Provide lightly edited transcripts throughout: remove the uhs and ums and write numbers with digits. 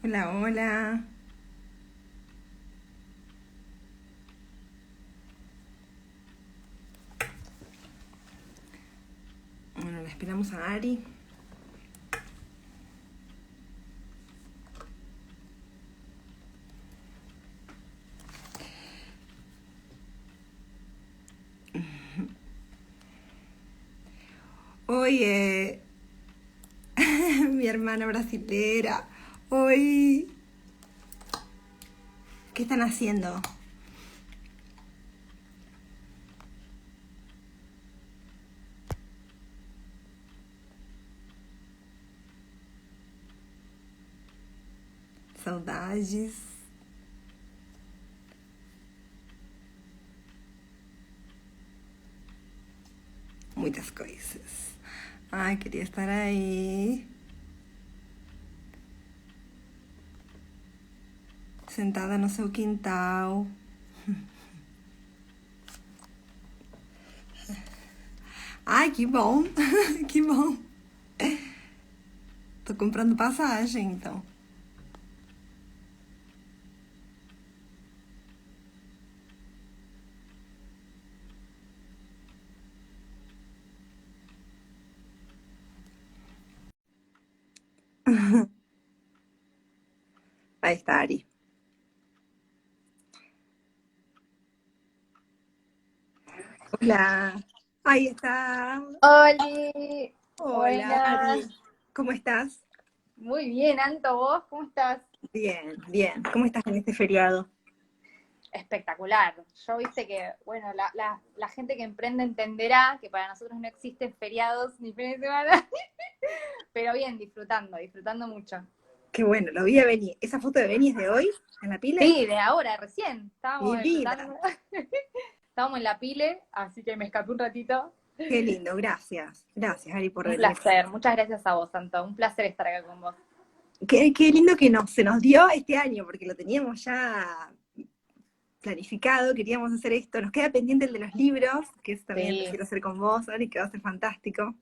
Hola, hola. Bueno, la esperamos a Ari. Oye, mi hermana brasilera. Hoy, ¿qué están haciendo? Saudades. Muitas coisas. Ai, queria estar aí. Sentada no seu quintal. Ai, que bom. Que bom. Tô comprando passagem, então. Aí está, Ari. Hola. Ahí está. Oli, Hola, buenas. Ari. ¿Cómo estás? Muy bien, Anto, ¿vos cómo estás? Bien, bien. ¿Cómo estás con este feriado? Espectacular. Yo viste que, bueno, la gente que emprende entenderá que para nosotros no existen feriados ni fines de semana, pero bien, disfrutando mucho. Qué bueno, lo vi a Beni. ¿Esa foto de Beni es de hoy? ¿En la pile? Sí, de ahora, recién. Mi Estábamos vida. disfrutando. Estábamos en la pile, así que me escapé un ratito. Qué lindo, gracias. Gracias, Ari, por Un venir. placer. Muchas gracias a vos, Anto. Un placer estar acá con vos. Qué lindo que se nos dio este año, porque lo teníamos ya planificado, queríamos hacer esto. Nos queda pendiente el de los libros, que eso también lo Sí. quiero hacer con vos, Ari, que va a ser fantástico.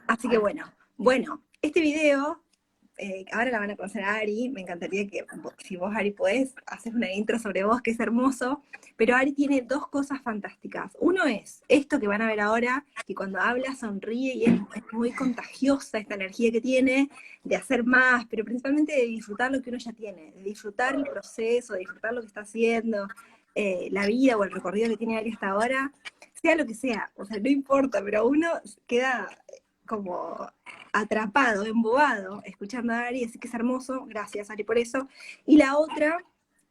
Así que bueno, este video, ahora la van a conocer a Ari, me encantaría que si vos, Ari, podés, hacer una intro sobre vos, que es hermoso, pero Ari tiene dos cosas fantásticas. Uno es esto que van a ver ahora, que cuando habla sonríe y es muy contagiosa esta energía que tiene de hacer más, pero principalmente de disfrutar lo que uno ya tiene, de disfrutar el proceso, de disfrutar lo que está haciendo, la vida o el recorrido que tiene Ari hasta ahora, sea lo que sea, o sea, no importa, pero uno queda como atrapado, embobado, escuchando a Ari, así que es hermoso, gracias Ari por eso. Y la otra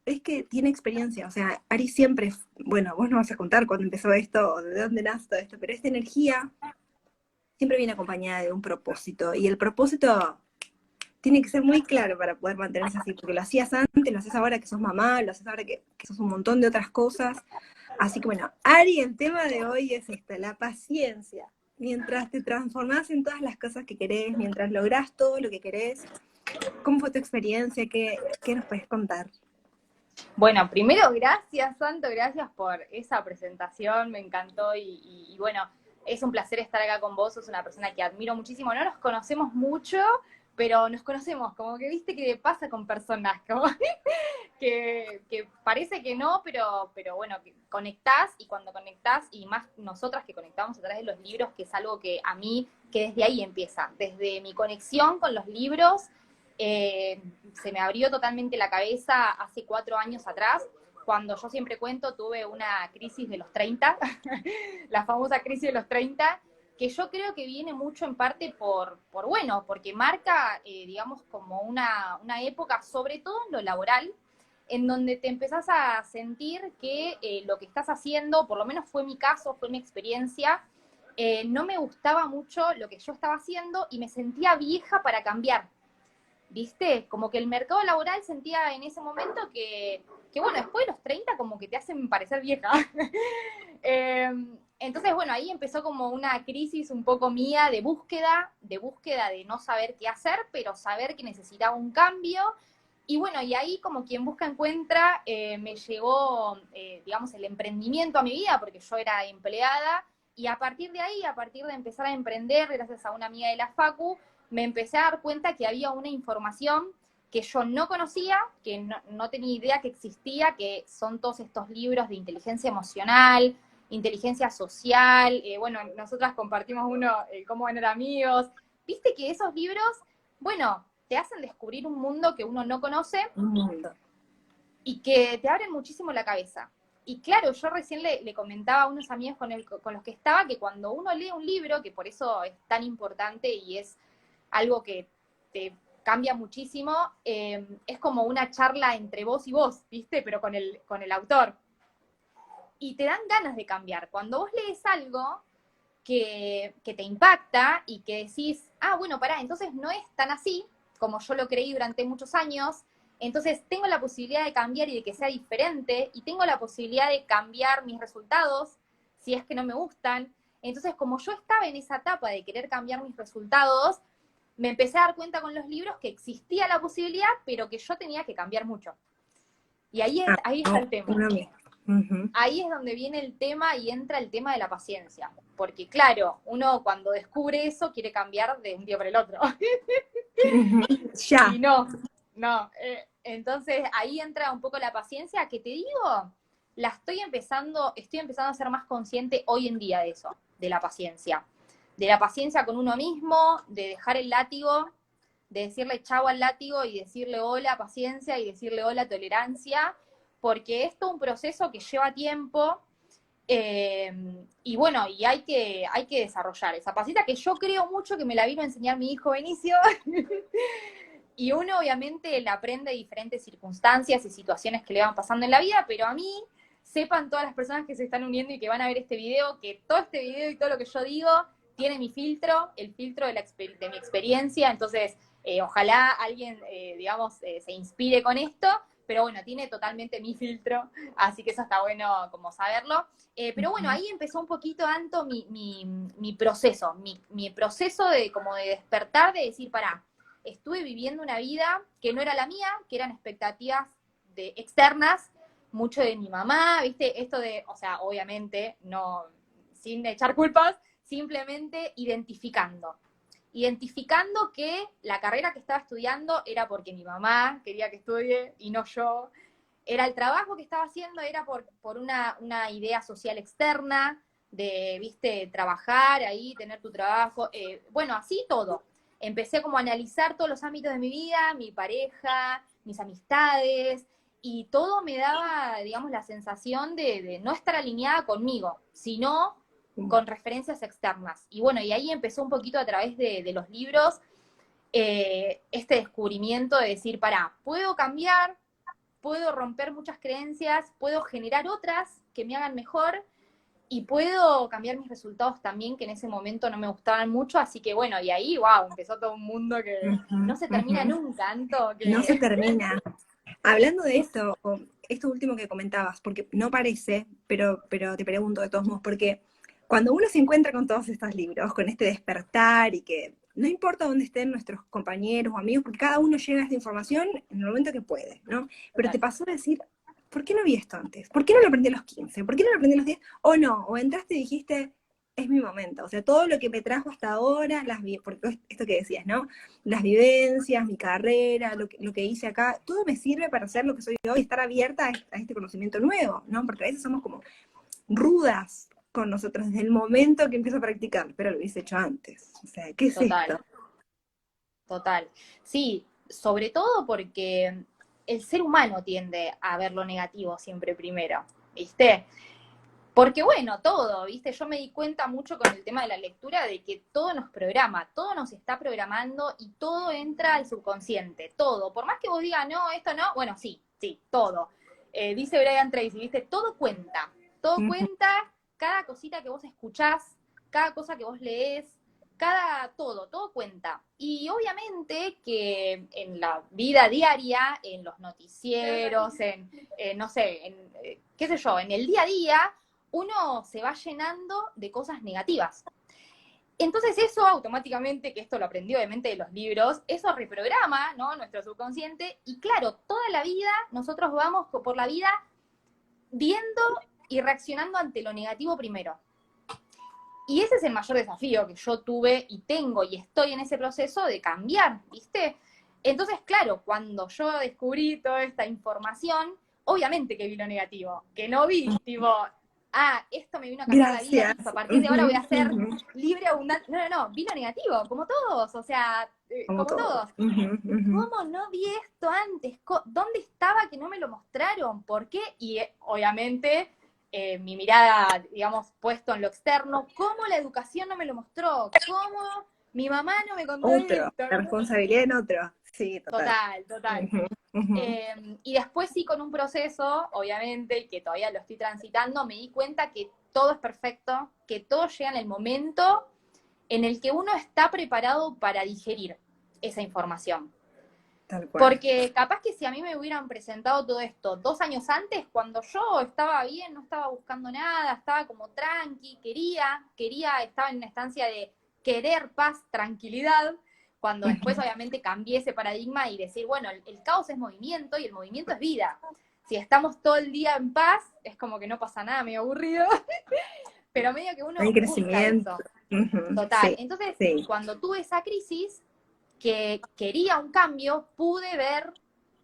es que tiene experiencia, o sea, Ari siempre, bueno, vos nos vas a contar cuándo empezó esto, o de dónde nace todo esto, pero esta energía siempre viene acompañada de un propósito, y el propósito tiene que ser muy claro para poder mantenerse así, porque lo hacías antes, lo haces ahora que sos mamá, lo haces ahora que sos un montón de otras cosas. Así que bueno, Ari, el tema de hoy es esta, la paciencia. Mientras te transformás en todas las cosas que querés, mientras lográs todo lo que querés, ¿cómo fue tu experiencia? ¿Qué nos puedes contar? Bueno, primero, gracias, Santo, gracias por esa presentación, me encantó y bueno, es un placer estar acá con vos, sos una persona que admiro muchísimo, no nos conocemos mucho, pero nos conocemos, como que viste que pasa con personas, como que parece que no, pero bueno, que conectás y cuando conectás, y más nosotras que conectamos a través de los libros, que es algo que a mí, que desde ahí empieza, desde mi conexión con los libros, eh, se me abrió totalmente la cabeza hace 4 años atrás, cuando yo siempre cuento, tuve una crisis de los 30, la famosa crisis de los 30, que yo creo que viene mucho en parte bueno, porque marca, digamos, como una época, sobre todo en lo laboral, en donde te empezás a sentir que lo que estás haciendo, por lo menos fue mi caso, fue mi experiencia, no me gustaba mucho lo que yo estaba haciendo y me sentía vieja para cambiar. ¿Viste? Como que el mercado laboral sentía en ese momento que bueno, después de los 30 como que te hacen parecer vieja. eh, entonces, bueno, ahí empezó como una crisis un poco mía de búsqueda de no saber qué hacer, pero saber que necesitaba un cambio. Y bueno, y ahí como quien busca encuentra, me llegó, digamos, el emprendimiento a mi vida, porque yo era empleada, y a partir de ahí, a partir de empezar a emprender, gracias a una amiga de la Facu, me empecé a dar cuenta que había una información que yo no conocía, que no tenía idea que existía, que son todos estos libros de inteligencia emocional, inteligencia social, bueno, nosotras compartimos uno, Cómo ganar amigos. Viste que esos libros, bueno, te hacen descubrir un mundo que uno no conoce Un mundo. y que te abren muchísimo la cabeza. Y claro, yo recién le comentaba a unos amigos con los que estaba que cuando uno lee un libro, que por eso es tan importante y es algo que te cambia muchísimo, es como una charla entre vos y vos, ¿viste? Pero con el autor. Y te dan ganas de cambiar. Cuando vos lees algo que te impacta y que decís, bueno, pará, entonces no es tan así como yo lo creí durante muchos años, entonces tengo la posibilidad de cambiar y de que sea diferente, y tengo la posibilidad de cambiar mis resultados si es que no me gustan. Entonces, como yo estaba en esa etapa de querer cambiar mis resultados, me empecé a dar cuenta con los libros que existía la posibilidad, pero que yo tenía que cambiar mucho. Y ahí está el tema. Uno mismo. Uh-huh. Ahí es donde viene el tema y entra el tema de la paciencia. Porque claro, uno cuando descubre eso quiere cambiar de un día para el otro. Uh-huh. Ya. Y no. Entonces ahí entra un poco la paciencia, que te digo, estoy empezando a ser más consciente hoy en día de eso, de la paciencia. De la paciencia con uno mismo, de dejar el látigo, de decirle chau al látigo y decirle hola paciencia y decirle hola tolerancia, porque es todo un proceso que lleva tiempo, y bueno, y hay que desarrollar esa paciencia, que yo creo mucho que me la vino a enseñar mi hijo Benicio, y uno obviamente la aprende de diferentes circunstancias y situaciones que le van pasando en la vida, pero a mí, sepan todas las personas que se están uniendo y que van a ver este video, que todo este video y todo lo que yo digo tiene mi filtro, el filtro de mi experiencia, entonces ojalá alguien, digamos, se inspire con esto, pero bueno, tiene totalmente mi filtro, así que eso está bueno como saberlo. Pero bueno, ahí empezó un poquito, Anto, mi proceso, mi proceso de como de despertar, de decir, pará, estuve viviendo una vida que no era la mía, que eran expectativas externas, mucho de mi mamá, ¿viste? Esto de, o sea, obviamente, no, sin echar culpas, simplemente identificando que la carrera que estaba estudiando era porque mi mamá quería que estudie y no yo. Era el trabajo que estaba haciendo, era por una idea social externa, de, viste, trabajar ahí, tener tu trabajo. Bueno, así todo. Empecé como a analizar todos los ámbitos de mi vida, mi pareja, mis amistades, y todo me daba, digamos, la sensación de no estar alineada conmigo, sino con referencias externas. Y bueno, y ahí empezó un poquito a través de los libros este descubrimiento de decir, pará, puedo cambiar, puedo romper muchas creencias, puedo generar otras que me hagan mejor, y puedo cambiar mis resultados también, que en ese momento no me gustaban mucho, así que bueno, y ahí, wow, empezó todo un mundo que no se termina nunca, Anto. No se termina. Hablando de esto último que comentabas, porque no parece, pero te pregunto de todos modos, porque cuando uno se encuentra con todos estos libros, con este despertar, y que no importa dónde estén nuestros compañeros o amigos, porque cada uno llega a esta información en el momento que puede, ¿no? Pero te pasó a decir, ¿por qué no vi esto antes? ¿Por qué no lo aprendí a los 15? ¿Por qué no lo aprendí a los 10? O no, o entraste y dijiste, es mi momento. O sea, todo lo que me trajo hasta ahora, porque esto que decías, ¿no? Las vivencias, mi carrera, lo que hice acá, todo me sirve para ser lo que soy hoy, estar abierta a este conocimiento nuevo, ¿no? Porque a veces somos como rudas con nosotros desde el momento que empiezo a practicar, pero lo hubiese hecho antes. O sea, ¿qué es esto? Total. Sí, sobre todo porque el ser humano tiende a ver lo negativo siempre primero, ¿viste? Porque bueno, todo, ¿viste? Yo me di cuenta mucho con el tema de la lectura de que todo nos programa, todo nos está programando y todo entra al subconsciente, todo. Por más que vos digas, no, esto no, bueno, sí, todo. Dice Brian Tracy, ¿viste? Todo cuenta, cada cosita que vos escuchás, cada cosa que vos leés, todo cuenta. Y obviamente que en la vida diaria, en los noticieros, no sé, qué sé yo, en el día a día, uno se va llenando de cosas negativas. Entonces eso automáticamente, que esto lo aprendí obviamente de los libros, eso reprograma, ¿no?, nuestro subconsciente, y claro, toda la vida nosotros vamos por la vida viendo y reaccionando ante lo negativo primero. Y ese es el mayor desafío que yo tuve y tengo y estoy en ese proceso de cambiar, ¿viste? Entonces, claro, cuando yo descubrí toda esta información, obviamente que vi lo negativo, que no vi, tipo, esto me vino a cambiar la vida, Gracias. listo, a partir de ahora voy a ser Ujú. libre, abundante. No, no, no, vi lo negativo, como todos, o sea, Como como todo. todos. Ujú, ujú. ¿Cómo no vi esto antes? ¿Dónde estaba que no me lo mostraron? ¿Por qué? Y obviamente mi mirada, digamos, puesto en lo externo, ¿cómo la educación no me lo mostró? ¿Cómo mi mamá no me contó Otro, esto? la responsabilidad en otro. Sí, total. Total, total. Ujú, ujú. Y después sí, con un proceso, obviamente, que todavía lo estoy transitando, me di cuenta que todo es perfecto, que todo llega en el momento en el que uno está preparado para digerir esa información. Tal cual. Porque capaz que si a mí me hubieran presentado todo esto 2 años antes, cuando yo estaba bien, no estaba buscando nada, estaba como tranqui, estaba en una estancia de querer paz, tranquilidad, cuando después Ujú. obviamente cambié ese paradigma y decir, bueno, el caos es movimiento y el movimiento es vida. Si estamos todo el día en paz, es como que no pasa nada, medio aburrido, pero medio que Hay uno busca crecimiento. eso. Ujú. Total. Sí, Entonces, sí. cuando tuve esa crisis, que quería un cambio, pude ver,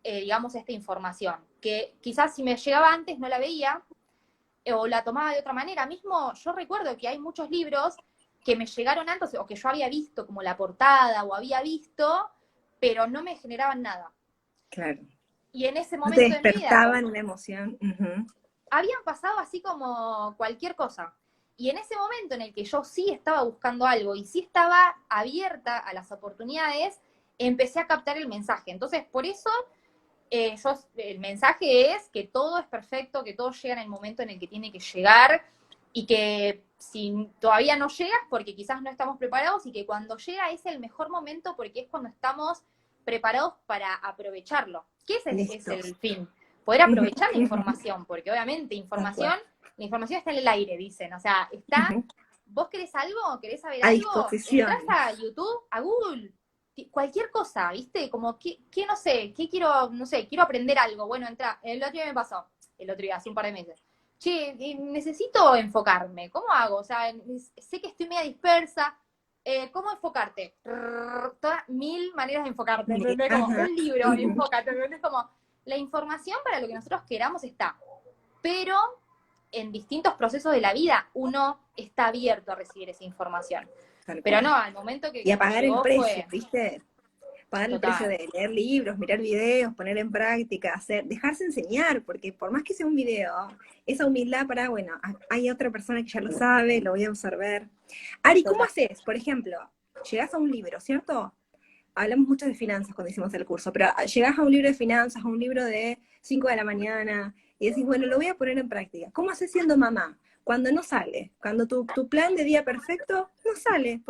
digamos, esta información, que quizás si me llegaba antes no la veía o la tomaba de otra manera. Mismo yo recuerdo que hay muchos libros que me llegaron antes o que yo había visto como la portada o había visto, pero no me generaban nada. Claro. Y en ese No te momento de mi vida, despertaban una emoción. Ujú. habían pasado así como cualquier cosa. Y en ese momento en el que yo sí estaba buscando algo y sí estaba abierta a las oportunidades, empecé a captar el mensaje. Entonces, por eso el mensaje es que todo es perfecto, que todo llega en el momento en el que tiene que llegar y que si todavía no llega es porque quizás no estamos preparados y que cuando llega es el mejor momento porque es cuando estamos preparados para aprovecharlo. ¿Qué es Listo. el fin? Poder Ujú, aprovechar la ujú. información, porque obviamente Tal cual. la información está en el aire, dicen. O sea, está, Ujú. vos querés algo, querés saber A algo, entrás disposición. a YouTube, a Google, cualquier cosa, ¿viste? Como que no sé, que quiero, no sé, quiero aprender algo. Bueno, entra, el otro día me pasó, el otro día, hace un par de meses. Che, necesito enfocarme, ¿cómo hago? O sea, sé que estoy media dispersa, ¿cómo enfocarte? Todas 1000 maneras de enfocarte, ¿entendés? Como Ajá. un libro, Ujú. enfócate, ¿entendés? Como la información para lo que nosotros queramos está, pero en distintos procesos de la vida uno está abierto a recibir esa información. Tal Pero cual. no, al momento Y a que me pagar el llegó precio, fue ¿viste? Pagar el precio total. de leer libros, mirar videos, poner en práctica, hacer, dejarse enseñar, porque por más que sea un video, esa humildad para, bueno, hay otra persona que ya lo sabe, lo voy a absorber. Ari, ¿cómo Total. haces? Por ejemplo, llegás a un libro, ¿cierto? Hablamos mucho de finanzas cuando hicimos el curso, pero llegás a un libro de finanzas, a un libro de 5 de la mañana, y decís, bueno, lo voy a poner en práctica. ¿Cómo haces siendo mamá? Cuando no sale, cuando tu plan de día perfecto no sale,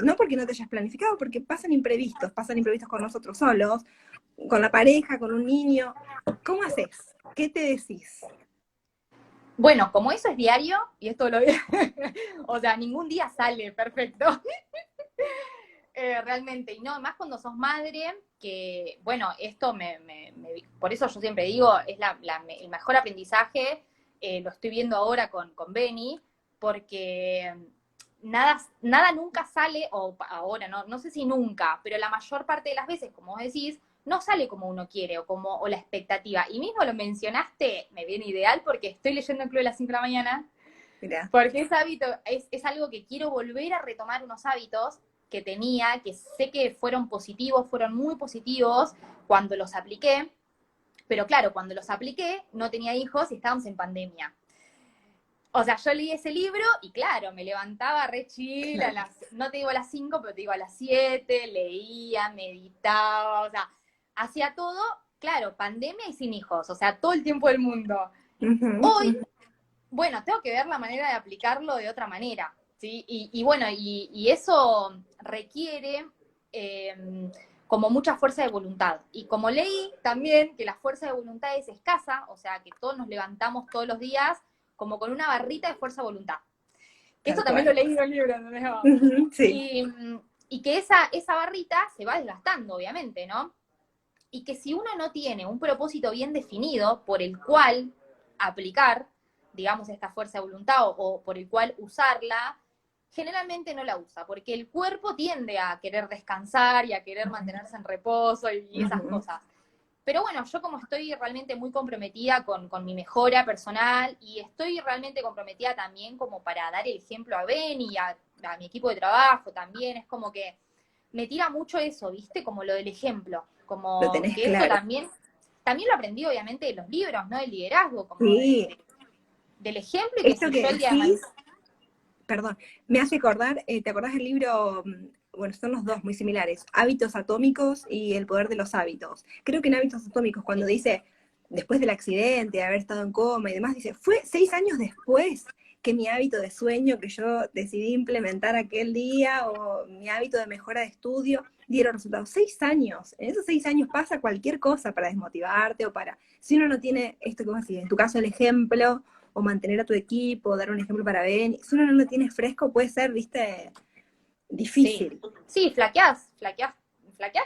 no porque no te hayas planificado, porque pasan imprevistos con nosotros solos, con la pareja, con un niño. ¿Cómo haces? ¿Qué te decís? Bueno, como eso es diario, y esto lo o sea, ningún día sale perfecto. Realmente, y no, más cuando sos madre, que, bueno, esto por eso yo siempre digo, es el mejor aprendizaje, lo estoy viendo ahora con Benny, porque nada nunca sale, o ahora, no sé si nunca, pero la mayor parte de las veces, como vos decís, no sale como uno quiere o la expectativa. Y mismo lo mencionaste, me viene ideal porque estoy leyendo el Club de las 5 de la mañana, Mirá. porque ese hábito es algo que quiero volver a retomar unos hábitos que tenía, que sé que fueron positivos, fueron muy positivos cuando los apliqué, pero claro, cuando los apliqué no tenía hijos y estábamos en pandemia. O sea, yo leí ese libro y claro, me levantaba re chill no te digo a las 5, pero te digo a las 7, leía, meditaba, o sea, hacía todo, claro, pandemia y sin hijos, o sea, todo el tiempo del mundo. Ujú, Hoy, ujú. bueno, tengo que ver la manera de aplicarlo de otra manera, ¿sí? Y bueno, y eso requiere como mucha fuerza de voluntad. Y como leí también que la fuerza de voluntad es escasa, o sea, que todos nos levantamos todos los días como con una barrita de fuerza de voluntad. Esto Tal también lo cual. leí en un libro, ¿no? Ujú, sí. Y, y que esa barrita se va desgastando, obviamente, ¿no? Y que si uno no tiene un propósito bien definido por el cual aplicar, digamos, esta fuerza de voluntad o por el cual usarla, generalmente no la usa, porque el cuerpo tiende a querer descansar y a querer mantenerse en reposo y esas cosas. Pero bueno, yo como estoy realmente muy comprometida con mi mejora personal y estoy realmente comprometida también como para dar el ejemplo a Ben y a mi equipo de trabajo también, es como que me tira mucho eso, ¿viste? Como lo del ejemplo, Lo como tenés que eso claro. también lo aprendí obviamente de los libros, ¿no? El liderazgo, como Sí, del ejemplo y que esto si que yo el día de decís, mañana... perdón, me hace acordar, ¿te acordás del libro? Bueno, son los dos muy similares, Hábitos Atómicos y El Poder de los Hábitos. Creo que en Hábitos Atómicos, cuando dice, después del accidente, de haber estado en coma y demás, dice, fue 6 años después que mi hábito de sueño que yo decidí implementar aquel día, o mi hábito de mejora de estudio, dieron resultados. 6 años. En esos 6 años pasa cualquier cosa para desmotivarte o para, si uno no tiene esto que vos decís, en tu caso el ejemplo, o mantener a tu equipo, dar un ejemplo para Ben. Si uno no lo tiene fresco, puede ser, viste, Sí, difícil. sí, flaqueás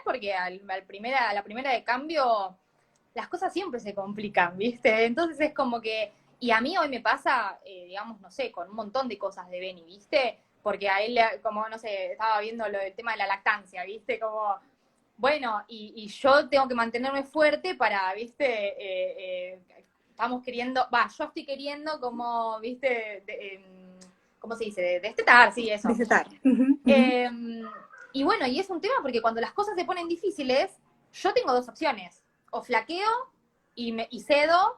porque a la primera de cambio las cosas siempre se complican, ¿viste? Entonces es como que, y a mí hoy me pasa, digamos, no sé, con un montón de cosas de Benny, ¿viste? Porque a él, como, no sé, estaba viendo lo del tema de la lactancia, ¿viste? Como, bueno, y yo tengo que mantenerme fuerte para, ¿viste? Estamos queriendo, yo estoy queriendo como, ¿viste? ¿Cómo se dice? Destetar, sí, eso. Recetar. Eh, y bueno, y es un tema porque cuando las cosas se ponen difíciles, yo tengo dos opciones. O flaqueo y cedo,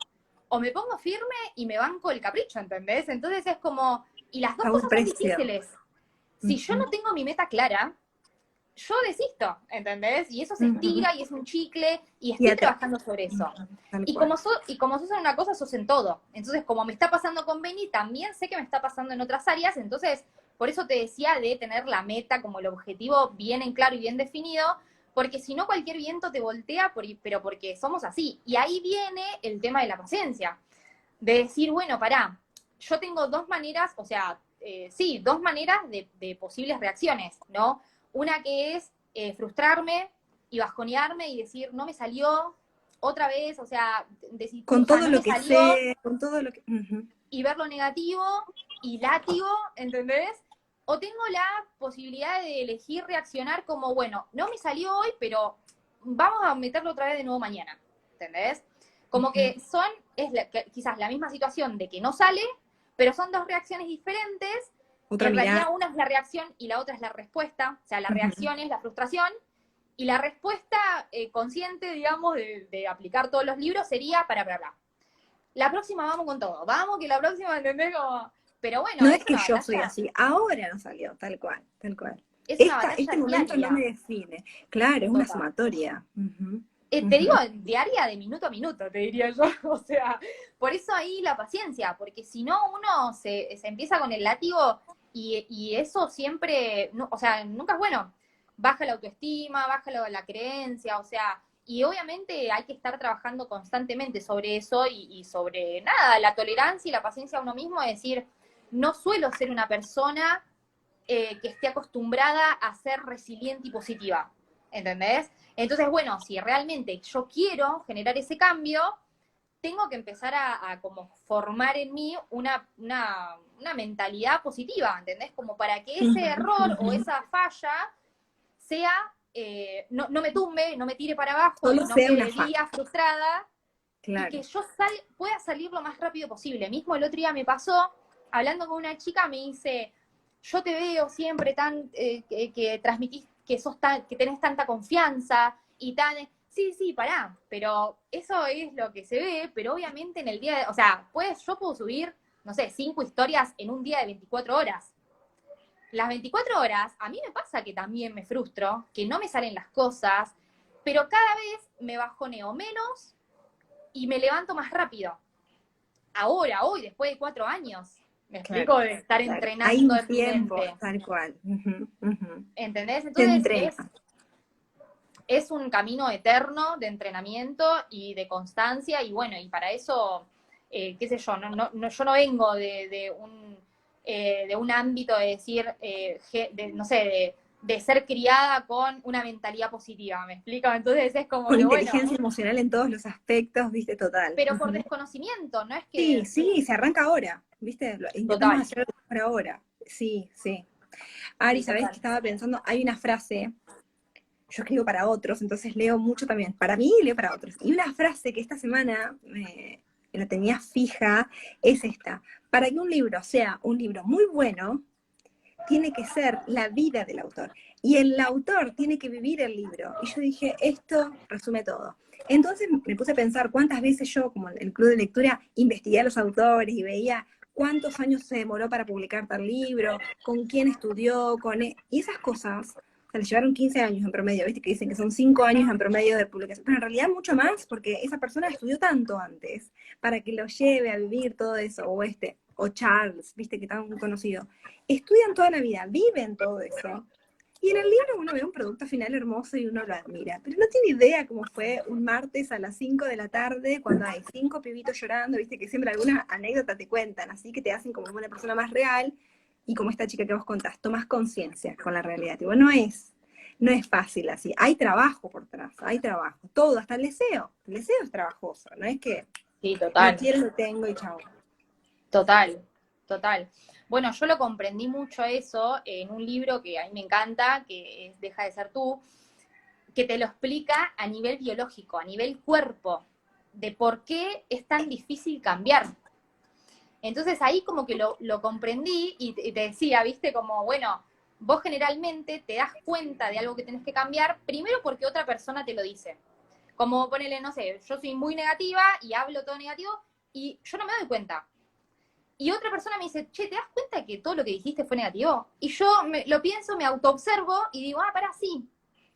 o me pongo firme y me banco el capricho, ¿entendés? Entonces es como, y las dos A un cosas son precio. difíciles. Si yo no tengo mi meta clara, yo desisto, ¿entendés? Y eso se estira y es un chicle y Y estoy atrás. trabajando sobre eso. Tal Y cual. como sos en una cosa, sos en todo. Entonces, como me está pasando con Benny, también sé que me está pasando en otras áreas. Entonces, por eso te decía de tener la meta como el objetivo bien en claro y bien definido, porque si no cualquier viento te voltea, pero porque somos así. Y ahí viene el tema de la paciencia, de decir, bueno, pará, yo tengo dos maneras, o sea, sí, dos maneras de posibles reacciones, ¿no? Una que es frustrarme y bajonearme y decir, no me salió otra vez, o sea, Con o sea, todo no lo me que salió sé, con todo lo que... y ver lo negativo y látigo, ¿entendés? O tengo la posibilidad de elegir reaccionar como, bueno, no me salió hoy, pero vamos a meterlo otra vez de nuevo mañana, ¿entendés? Como que quizás la misma situación de que no sale, pero son dos reacciones diferentes. Otra En realidad mirada. una es la reacción y la otra es la respuesta. O sea, la reacción es la frustración y la respuesta consciente, digamos, de aplicar todos los libros sería para. La próxima vamos con todo. Vamos que la próxima, ¿entendés? Como... Pero bueno, No es que yo soy así, ahora no salió, tal cual, tal cual. es una batalla Este momento no me diaria, define. Claro, es una total. sumatoria. Te digo, diaria de minuto a minuto, te diría yo. O sea, por eso ahí la paciencia, porque si no uno se empieza con el látigo y eso siempre, no, o sea, nunca es bueno. Baja la autoestima, baja la creencia, o sea, y obviamente hay que estar trabajando constantemente sobre eso y sobre nada, la tolerancia y la paciencia a uno mismo, es decir, no suelo ser una persona que esté acostumbrada a ser resiliente y positiva, ¿entendés? Entonces, bueno, si realmente yo quiero generar ese cambio, tengo que empezar a como formar en mí una mentalidad positiva, ¿entendés? Como para que ese error o esa falla sea, no me tumbe, no me tire para abajo Solo y no sea una quede falla, días frustrada y que claro. yo pueda salir lo más rápido posible. Mismo el otro día me pasó, hablando con una chica, me dice, yo te veo siempre tan, que transmitís que que tenés tanta confianza y tan... Sí, sí, pará, pero eso es lo que se ve, pero obviamente en el día, o sea, yo puedo subir, no sé, 5 historias en un día de 24 horas. Las 24 horas, a mí me pasa que también me frustro, que no me salen las cosas, pero cada vez me bajoneo menos y me levanto más rápido. Ahora, hoy, después de 4 años, me Claro, explico de estar claro. Hay entrenando un en mi tiempo, mente. tal cual. ¿Entendés? Se Entonces entrena. es un camino eterno de entrenamiento y de constancia, y bueno, y para eso, qué sé yo, yo no vengo de un ámbito de decir, no sé, de ser criada con una mentalidad positiva, ¿me explico? Entonces es como Con que, bueno, inteligencia emocional en todos los aspectos, viste, total. pero por desconocimiento, no es Sí, que, sí, se arranca ahora, viste, intentamos total. hacerlo por ahora. Sí, sí. Ari, Sí, ¿sabés total. que estaba pensando? Hay una frase, yo escribo para otros, entonces leo mucho también, para mí y leo para otros. Y una frase que esta semana la tenía fija es esta: para que un libro sea un libro muy bueno, tiene que ser la vida del autor. Y el autor tiene que vivir el libro. Y yo dije, esto resume todo. Entonces me puse a pensar cuántas veces yo, como en el club de lectura, investigué a los autores y veía cuántos años se demoró para publicar tal libro, con quién estudió, y esas cosas. O sea, le llevaron 15 años en promedio, ¿viste? Que dicen que son 5 años en promedio de publicación. Pero en realidad mucho más, porque esa persona estudió tanto antes para que lo lleve a vivir todo eso. O Charles, ¿viste? Que tan conocido, estudian toda la vida, viven todo eso. Y en el libro uno ve un producto final hermoso y uno lo admira, pero no tiene idea cómo fue un martes a las 5 de la tarde cuando hay 5 pibitos llorando, viste que siempre alguna anécdota te cuentan, así que te hacen como una persona más real, y como esta chica que vos contás, tomás conciencia con la realidad. Tipo, no es fácil así, hay trabajo por atrás, hay trabajo, todo, hasta el deseo es trabajoso, no es que Sí, lo total. quiero, lo tengo y chao. Total, total. Bueno, yo lo comprendí mucho eso en un libro que a mí me encanta, que es Deja de ser tú, que te lo explica a nivel biológico, a nivel cuerpo, de por qué es tan difícil cambiar. Entonces ahí como que lo comprendí y te decía, viste, como, bueno, vos generalmente te das cuenta de algo que tenés que cambiar, primero porque otra persona te lo dice. Como ponele, no sé, yo soy muy negativa y hablo todo negativo y yo no me doy cuenta. Y otra persona me dice, che, ¿te das cuenta que todo lo que dijiste fue negativo? Y yo lo pienso, me autoobservo y digo, pará, sí.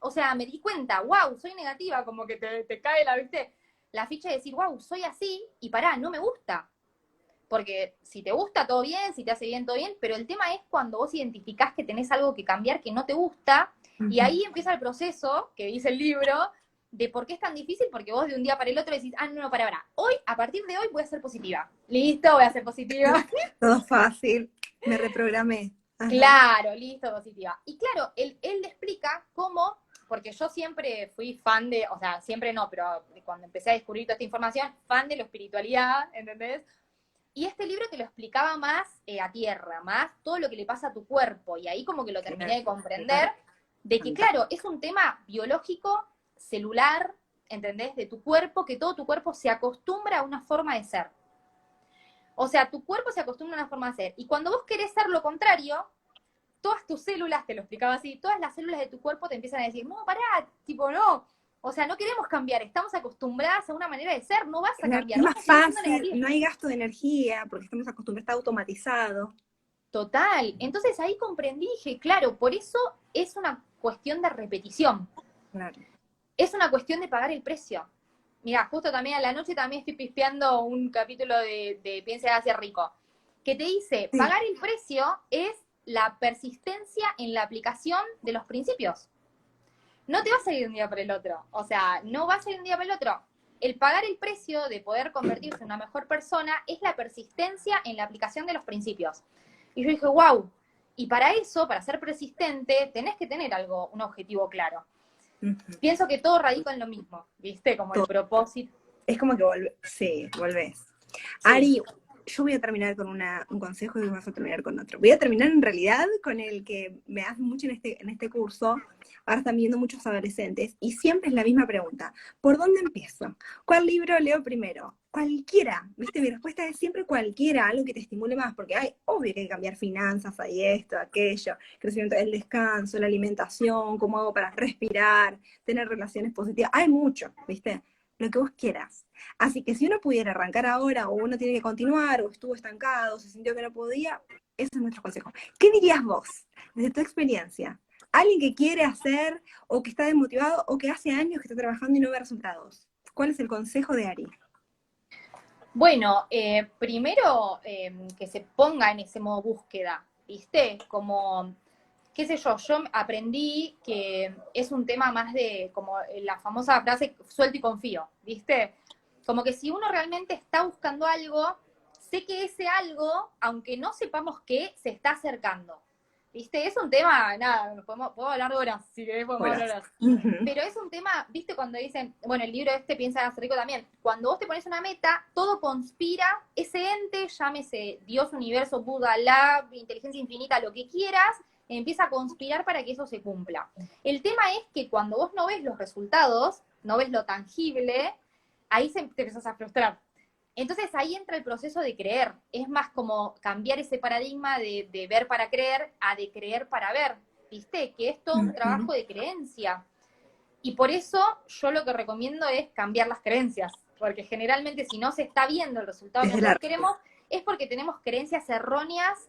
O sea, me di cuenta, wow, soy negativa, como que te cae ¿viste? La ficha de decir, wow, soy así y pará, no me gusta. Porque si te gusta, todo bien, si te hace bien, todo bien, pero el tema es cuando vos identificás que tenés algo que cambiar que no te gusta, y ahí empieza el proceso, que dice el libro, de por qué es tan difícil, porque vos de un día para el otro decís, no, para. Hoy, a partir de hoy, voy a ser positiva. Listo, voy a ser positiva. Todo fácil, me reprogramé. Ajá. Claro, listo, positiva. Y claro, él le explica cómo, porque yo siempre fui fan de, o sea, siempre no, pero cuando empecé a descubrir toda esta información, fan de la espiritualidad, ¿entendés? Y este libro te lo explicaba más a tierra, más todo lo que le pasa a tu cuerpo. Y ahí como que lo terminé de comprender, de que claro, es un tema biológico, celular, ¿entendés? De tu cuerpo, que todo tu cuerpo se acostumbra a una forma de ser. O sea, tu cuerpo se acostumbra a una forma de ser. Y cuando vos querés ser lo contrario, todas tus células, te lo explicaba así, todas las células de tu cuerpo te empiezan a decir, no, pará, tipo, no. O sea, no queremos cambiar, estamos acostumbradas a una manera de ser, no vas a Es cambiar, vas más a seguir siendo fácil, negativo. no hay gasto de energía, porque estamos acostumbrados, está automatizado. Total. Entonces ahí comprendí, dije, claro, por eso es una cuestión de repetición. Claro. Es una cuestión de pagar el precio. Mira, justo también a la noche también estoy pispeando un capítulo de Piensa y Hacia Rico, que te dice, Sí, pagar el precio es la persistencia en la aplicación de los principios. No te va a salir de un día para el otro. O sea, no va a salir de un día para el otro. El pagar el precio de poder convertirse en una mejor persona es la persistencia en la aplicación de los principios. Y yo dije, wow. Y para eso, para ser persistente, tenés que tener algo, un objetivo claro. ujú, Pienso que todo radica en lo mismo, ¿viste? Como el todo. propósito. Es como que volvés, sí, volvés. Sí. Ari, yo voy a terminar con un consejo y vas a terminar con otro. Voy a terminar en realidad con el que me hace mucho en este curso. Ahora están viendo muchos adolescentes y siempre es la misma pregunta. ¿Por dónde empiezo? ¿Cuál libro leo primero? Cualquiera, ¿viste? Mi respuesta es siempre cualquiera, algo que te estimule más, porque hay, obvio que hay que cambiar finanzas, hay esto, aquello, crecimiento del descanso, la alimentación, cómo hago para respirar, tener relaciones positivas, hay mucho, ¿viste? Lo que vos quieras. Así que si uno pudiera arrancar ahora, o uno tiene que continuar, o estuvo estancado, se sintió que no podía, ese es nuestro consejo. ¿Qué dirías vos, desde tu experiencia? Alguien que quiere hacer, o que está desmotivado, o que hace años que está trabajando y no ve resultados. ¿Cuál es el consejo de Ari? Bueno, primero que se ponga en ese modo búsqueda, ¿viste? Como, qué sé yo aprendí que es un tema más de, como la famosa frase, suelto y confío, ¿viste? Como que si uno realmente está buscando algo, sé que ese algo, aunque no sepamos qué, se está acercando. ¿Viste? Es un tema, nada, puedo hablar de horas, si querés podemos hablar Horas. horas. Ujú. Pero es un tema, viste, cuando dicen, bueno, el libro este Piensa Hacer Rico también, cuando vos te pones una meta, todo conspira, ese ente, llámese Dios, universo, Buda, la inteligencia infinita, lo que quieras, empieza a conspirar para que eso se cumpla. El tema es que cuando vos no ves los resultados, no ves lo tangible, ahí te empezás a frustrar. Entonces ahí entra el proceso de creer. Es más como cambiar ese paradigma de ver para creer a de creer para ver, ¿viste? Que es todo un trabajo de creencia. Y por eso yo lo que recomiendo es cambiar las creencias, porque generalmente si no se está viendo el resultado que nosotros queremos, es porque tenemos creencias erróneas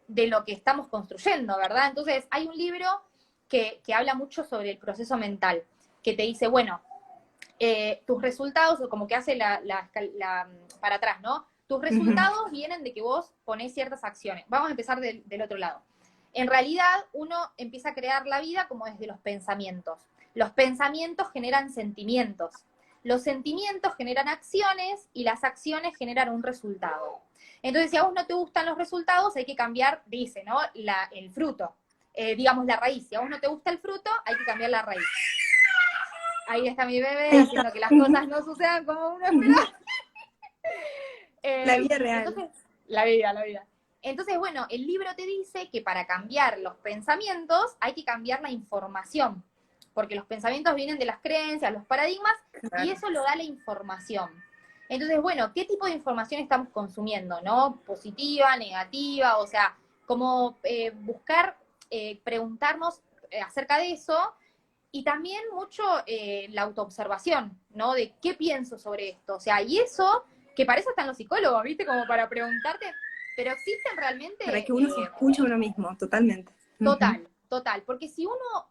de lo que estamos construyendo, ¿verdad? Entonces hay un libro que habla mucho sobre el proceso mental, que te dice, bueno, tus resultados, o como que hace para atrás, ¿no? Tus resultados vienen de que vos ponés ciertas acciones. Vamos a empezar del otro lado. En realidad, uno empieza a crear la vida como desde los pensamientos. Los pensamientos generan sentimientos. Los sentimientos generan acciones y las acciones generan un resultado. Entonces, si a vos no te gustan los resultados, hay que cambiar, dice, ¿no? El fruto. Digamos, la raíz. Si a vos no te gusta el fruto, hay que cambiar la raíz. Ahí está mi bebé haciendo que las cosas no sucedan como uno espera. La vida real. Entonces, la vida. Entonces, bueno, el libro te dice que para cambiar los pensamientos hay que cambiar la información, porque los pensamientos vienen de las creencias, los paradigmas, claro, y eso lo da la información. Entonces, bueno, ¿qué tipo de información estamos consumiendo, no? Positiva, negativa, o sea, como buscar, preguntarnos acerca de eso, y también mucho la autoobservación, ¿no? De qué pienso sobre esto, o sea, y eso, que para eso están los psicólogos, ¿viste? Como para preguntarte, pero existen realmente... Para que uno se escuche a uno mismo, totalmente. Total, porque si uno,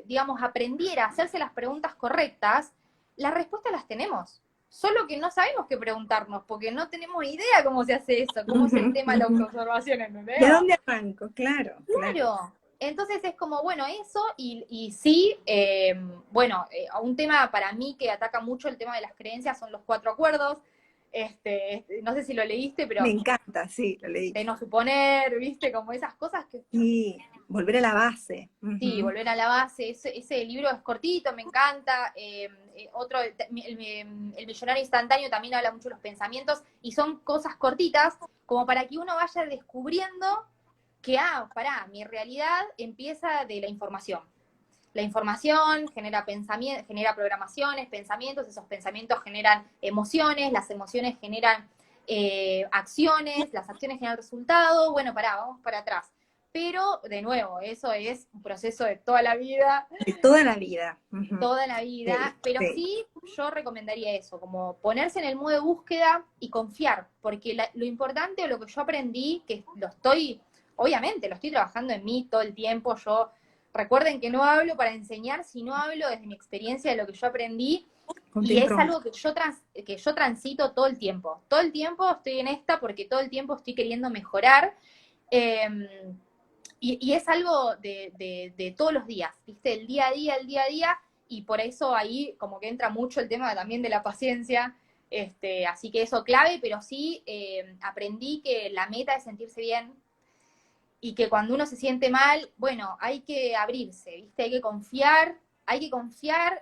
digamos, aprendiera a hacerse las preguntas correctas, las respuestas las tenemos. Solo que no sabemos qué preguntarnos, porque no tenemos idea cómo se hace eso, cómo es el tema de la autoobservación, ¿entendés? ¿De dónde arranco? Claro. Entonces es como, bueno, eso, y sí, bueno, un tema para mí que ataca mucho el tema de las creencias son los 4 acuerdos. No sé si lo leíste, pero... Me encanta, sí, lo leí. De no suponer, ¿viste? Como esas cosas que... Sí, volver a la base. Sí, volver a la base. Ese libro es cortito, me encanta. Otro, el millonario instantáneo también habla mucho de los pensamientos, y son cosas cortitas, como para que uno vaya descubriendo que, mi realidad empieza de la información. La información genera pensamiento, genera programaciones, pensamientos, esos pensamientos generan emociones, las emociones generan acciones, las acciones generan resultado. Bueno, vamos para atrás. Pero, de nuevo, eso es un proceso de toda la vida. De toda la vida. Toda la vida, pero sí yo recomendaría eso, como ponerse en el modo de búsqueda y confiar, porque lo importante, o lo que yo aprendí, que obviamente lo estoy trabajando en mí todo el tiempo. Recuerden que no hablo para enseñar, sino hablo desde mi experiencia de lo que yo aprendí, y es algo que yo transito todo el tiempo. Todo el tiempo estoy en esta porque todo el tiempo estoy queriendo mejorar, y es algo de todos los días, ¿viste? El día a día, y por eso ahí como que entra mucho el tema también de la paciencia, así que eso clave, pero sí aprendí que la meta es sentirse bien, y que cuando uno se siente mal, bueno, hay que abrirse, ¿viste? Hay que confiar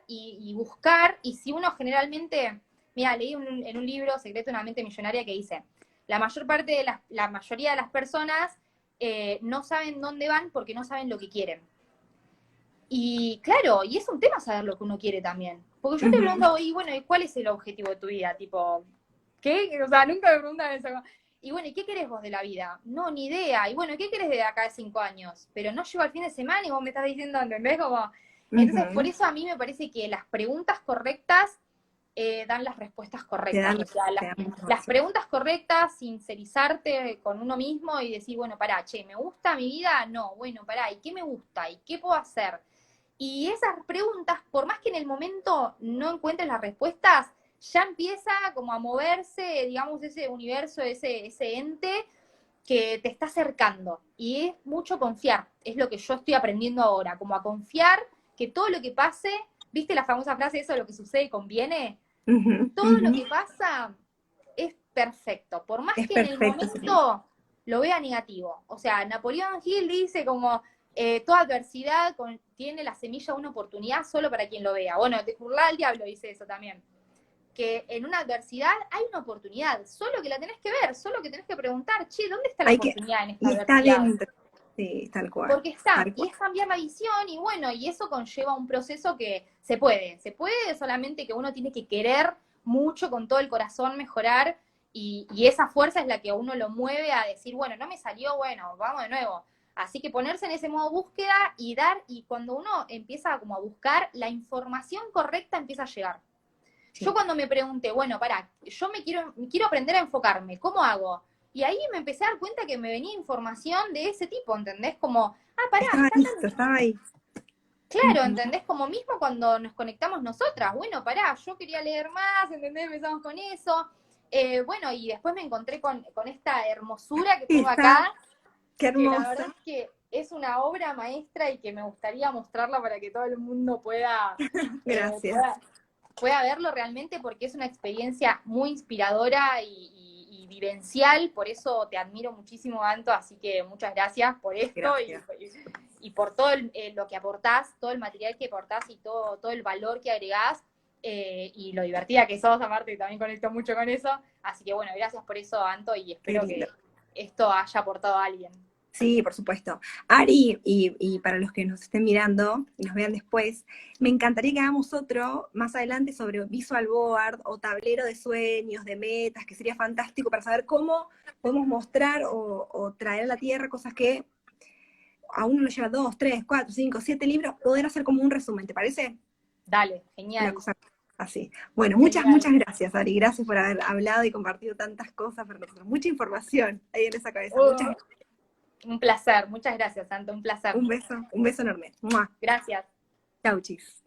y buscar, y si uno generalmente, mira, leí en un libro, Secreto de una mente millonaria, que dice, la mayoría de las personas no saben dónde van porque no saben lo que quieren. Y claro, y es un tema saber lo que uno quiere también. Porque yo te pregunto, y bueno, ¿y cuál es el objetivo de tu vida? Tipo, ¿qué? O sea, nunca me preguntan eso. Y bueno, ¿y qué querés vos de la vida? No, ni idea. Y bueno, ¿qué querés de acá de 5 años? Pero no llego al fin de semana y vos me estás diciendo, ¿entendés? Como... Entonces, por eso a mí me parece que las preguntas correctas dan las respuestas correctas. O sea, las preguntas correctas, sincerizarte con uno mismo y decir, bueno, ¿me gusta mi vida? No, bueno, ¿y qué me gusta? ¿Y qué puedo hacer? Y esas preguntas, por más que en el momento no encuentres las respuestas, ya empieza como a moverse, digamos, ese universo, ese ente que te está acercando. Y es mucho confiar, es lo que yo estoy aprendiendo ahora, como a confiar que todo lo que pase, ¿viste la famosa frase, eso, lo que sucede conviene? Todo lo que pasa es perfecto, por más que en el momento lo vea negativo. O sea, Napoleón Hill dice como, toda adversidad tiene la semilla de una oportunidad solo para quien lo vea. Bueno, de Burlar al Diablo dice eso también. Que en una adversidad hay una oportunidad, solo que la tenés que ver, solo que tenés que preguntar, ¿dónde está la oportunidad en esta adversidad? Sí, tal cual. Porque está, Tal y cual. es cambiar la visión, y bueno, y eso conlleva un proceso que se puede solamente que uno tiene que querer mucho con todo el corazón mejorar, y esa fuerza es la que a uno lo mueve a decir, bueno, no me salió, bueno, vamos de nuevo. Así que ponerse en ese modo búsqueda y dar, y cuando uno empieza como a buscar, la información correcta empieza a llegar. Yo Sí. cuando me pregunté, bueno, pará, yo quiero aprender a enfocarme, ¿cómo hago? Y ahí me empecé a dar cuenta que me venía información de ese tipo, ¿entendés? Como, pará, Estaba listo, estaba ahí. claro, Ujú. ¿entendés? Como mismo cuando nos conectamos nosotras, bueno, pará, yo quería leer más, ¿entendés? Empezamos con eso. Bueno, y después me encontré con esta hermosura que tengo Está, acá, qué que la verdad hermosa. es que es una obra maestra y que me gustaría mostrarla para que todo el mundo pueda, eh, Gracias. pueda pueda verlo realmente porque es una experiencia muy inspiradora y vivencial, por eso te admiro muchísimo, Anto, así que muchas gracias por esto Gracias. y por todo lo que aportás, todo el material que aportás y todo el valor que agregás, y lo divertida que sos, aparte también conecto mucho con eso, así que bueno, gracias por eso, Anto, y Qué espero lindo. que esto haya aportado a alguien. Sí, por supuesto. Ari, y para los que nos estén mirando y nos vean después, me encantaría que hagamos otro más adelante sobre visual board o tablero de sueños, de metas, que sería fantástico para saber cómo podemos mostrar o traer a la tierra cosas que a uno le lleva 2, 3, 4, 5, 7 libros, poder hacer como un resumen, ¿te parece? Dale, Una genial, cosa así. Bueno, muchas, genial. muchas gracias, Ari. Gracias por haber hablado y compartido tantas cosas para nosotros. Mucha información ahí en esa cabeza. Muchas Uh, gracias. un placer, muchas gracias, Anto, un placer. Un beso enorme. ¡Mua! Gracias. Chau, chis.